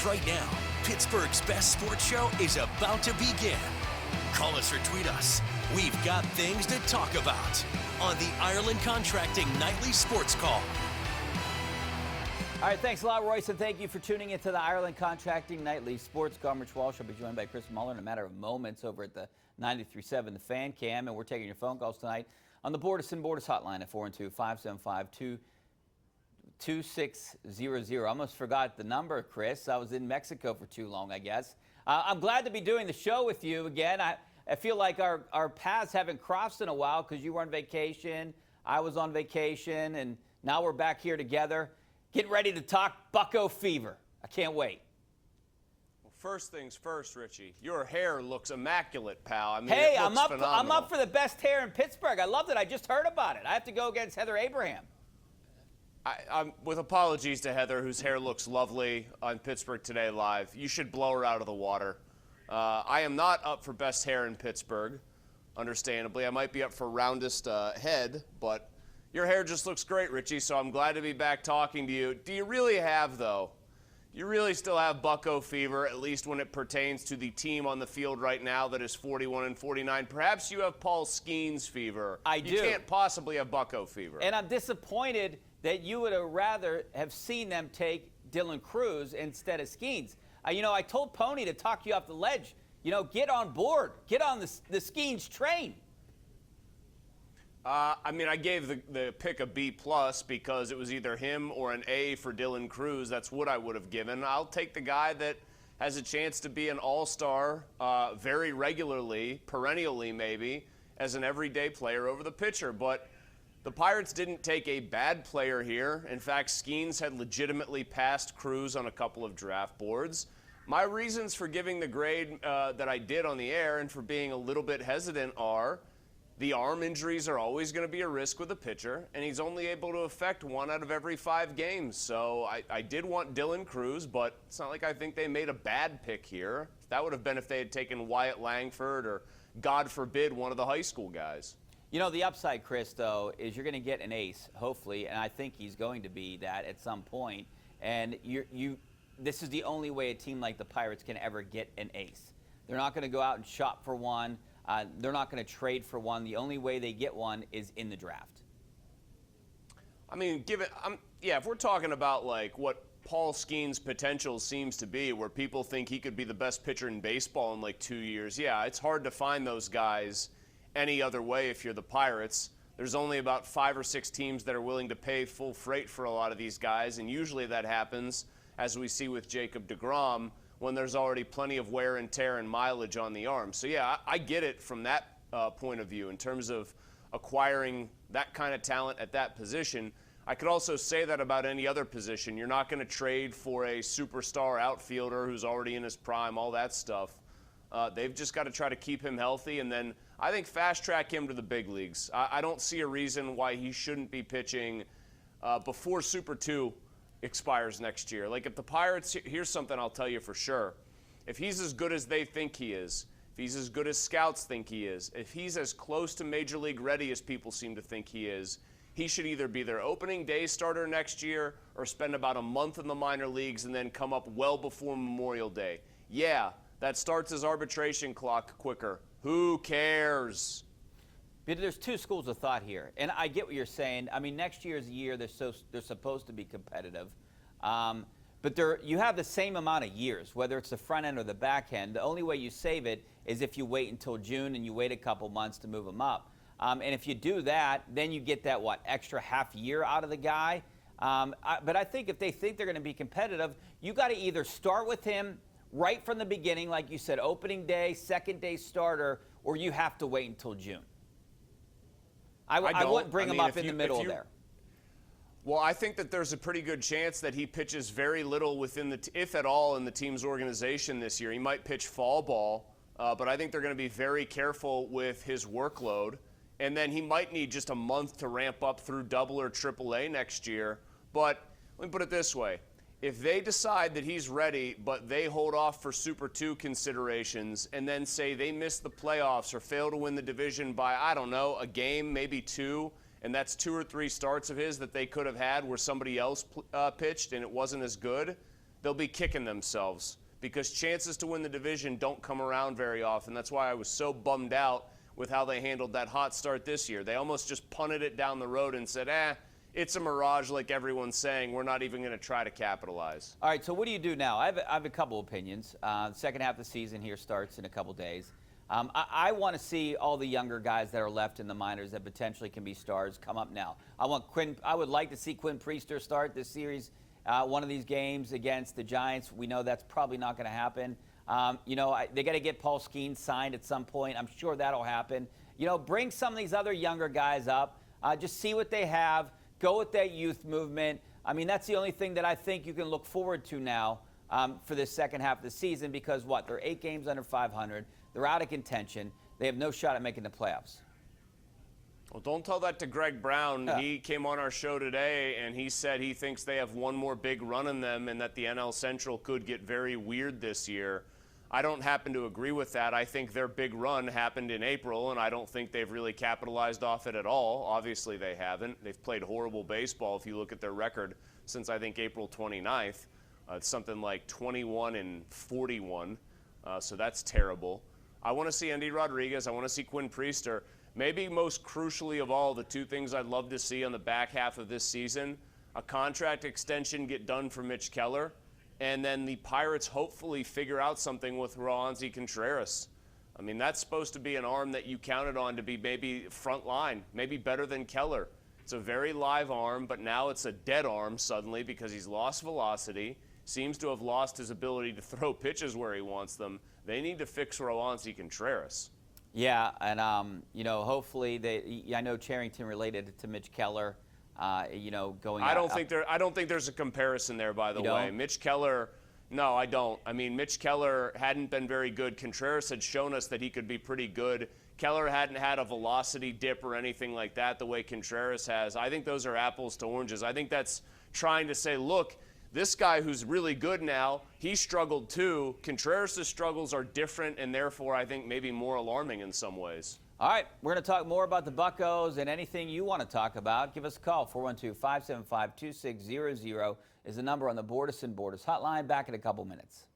Right now, Pittsburgh's best sports show is about to begin. Call us or tweet us. We've got things to talk about on the Ireland Contracting Nightly Sports Call. All right, thanks a lot, Royce, and thank you for tuning into the Ireland Contracting Nightly Sports Call. Rich Walsh will be joined by Chris Mueller in a matter of moments over at the 93.7 The Fan Cam, and we're taking your phone calls tonight on the Bordeson hotline at 412-575-2600. I almost forgot the number, Chris. I was in Mexico for too long, I guess. I'm glad to be doing the show with you again. I feel like our paths haven't crossed in a while because you were on vacation, I was on vacation, and now we're back here together. Getting ready to talk Bucko Fever. I can't wait. Well, first things first, Richie. Your hair looks immaculate, pal. I mean, hey, it looks phenomenal. I'm up for the best hair in Pittsburgh. I loved it. I just heard about it. I have to go against Heather Abraham. I'm with apologies to Heather, whose hair looks lovely on Pittsburgh Today Live. You should blow her out of the water. I am not up for best hair in Pittsburgh, understandably. I might be up for roundest head, but your hair just looks great, Richie, so I'm glad to be back talking to you. Do you really have, though? You really still have Bucko Fever, at least when it pertains to the team on the field right now that is 41-49. Perhaps you have Paul Skeens fever. I do. You can't possibly have Bucko Fever. And I'm disappointed that you would have rather have seen them take Dylan Cruz instead of Skeens. I told Pony to talk you off the ledge. Get on board. Get on the Skeens train. I gave the pick a B+ because it was either him or an A for Dylan Cruz. That's what I would have given. I'll take the guy that has a chance to be an all-star very regularly, perennially maybe, as an everyday player over the pitcher. But the Pirates didn't take a bad player here. In fact, Skeens had legitimately passed Cruz on a couple of draft boards. My reasons for giving the grade that I did on the air and for being a little bit hesitant are the arm injuries are always going to be a risk with a pitcher, and he's only able to affect 1 out of every 5 games. So I did want Dylan Cruz, but it's not like I think they made a bad pick here. That would have been if they had taken Wyatt Langford or, God forbid, one of the high school guys. The upside, Chris, though, is you're going to get an ace, hopefully, and I think he's going to be that at some point. And this is the only way a team like the Pirates can ever get an ace. They're not going to go out and shop for one. They're not going to trade for one. The only way they get one is in the draft. If we're talking about like what Paul Skeens' potential seems to be, where people think he could be the best pitcher in baseball in like 2 years, it's hard to find those guys any other way if you're the Pirates. There's only about 5 or 6 teams that are willing to pay full freight for a lot of these guys, and usually that happens, as we see with Jacob deGrom, when there's already plenty of wear and tear and mileage on the arm. So, I get it from that point of view in terms of acquiring that kind of talent at that position. I could also say that about any other position. You're not going to trade for a superstar outfielder who's already in his prime, all that stuff. They've just got to try to keep him healthy, and then I think fast-track him to the big leagues. I don't see a reason why he shouldn't be pitching before Super 2 expires next year. Like, if the Pirates, here's something I'll tell you for sure. If he's as good as they think he is, if he's as good as scouts think he is, if he's as close to Major League ready as people seem to think he is, he should either be their opening day starter next year or spend about a month in the minor leagues and then come up well before Memorial Day. Yeah, that starts his arbitration clock quicker. Who cares? There's 2 schools of thought here, and I get what you're saying. Next year's a year they're supposed to be competitive, but you have the same amount of years, whether it's the front end or the back end. The only way you save it is if you wait until June and you wait a couple months to move them up. And if you do that, then you get that extra half year out of the guy. But I think if they think they're going to be competitive, you got to either start with him right from the beginning, like you said, opening day, second day starter, or you have to wait until June. I wouldn't bring him up in the middle there. Well, I think that there's a pretty good chance that he pitches very little within if at all, in the team's organization this year. He might pitch fall ball, but I think they're going to be very careful with his workload. And then he might need just a month to ramp up through Double or Triple A next year. But let me put it this way. If they decide that he's ready, but they hold off for Super 2 considerations and then say they miss the playoffs or fail to win the division by, I don't know, a game, maybe 2, and that's 2 or 3 starts of his that they could have had where somebody else pitched and it wasn't as good, they'll be kicking themselves because chances to win the division don't come around very often. That's why I was so bummed out with how they handled that hot start this year. They almost just punted it down the road and said, it's a mirage like everyone's saying. We're not even going to try to capitalize. All right, so what do you do now? I have a couple opinions. The second half of the season here starts in a couple days. I want to see all the younger guys that are left in the minors that potentially can be stars come up now. I would like to see Quinn Priester start this series, one of these games against the Giants. We know that's probably not going to happen. They got to get Paul Skeens signed at some point. I'm sure that'll happen. Bring some of these other younger guys up. Just see what they have. Go with that youth movement. I mean, that's the only thing that I think you can look forward to now for this second half of the season because they're 8 games under 500. They're out of contention. They have no shot at making the playoffs. Well, don't tell that to Greg Brown. He came on our show today, and he said he thinks they have one more big run in them and that the NL Central could get very weird this year. I don't happen to agree with that. I think their big run happened in April, and I don't think they've really capitalized off it at all. Obviously, they haven't. They've played horrible baseball if you look at their record since, I think, April 29th. It's something like 21-41, so that's terrible. I want to see Endy Rodriguez. I want to see Quinn Priester. Maybe most crucially of all, the two things I'd love to see on the back half of this season, a contract extension get done for Mitch Keller, and then the Pirates hopefully figure out something with Roansy Contreras. I mean, that's supposed to be an arm that you counted on to be maybe front line, maybe better than Keller. It's a very live arm, but now it's a dead arm suddenly because he's lost velocity, seems to have lost his ability to throw pitches where he wants them. They need to fix Roansy Contreras. Yeah, and hopefully I know Charrington related it to Mitch Keller. Going. I don't think there's a comparison there. By the way, Mitch Keller. No, I don't. I mean, Mitch Keller hadn't been very good. Contreras had shown us that he could be pretty good. Keller hadn't had a velocity dip or anything like that the way Contreras has. I think those are apples to oranges. I think that's trying to say, look, this guy who's really good now, he struggled too. Contreras' struggles are different and therefore I think maybe more alarming in some ways. All right, we're going to talk more about the Buccos and anything you want to talk about. Give us a call. 412-575-2600 is the number on the Bordas & Borders hotline. Back in a couple minutes.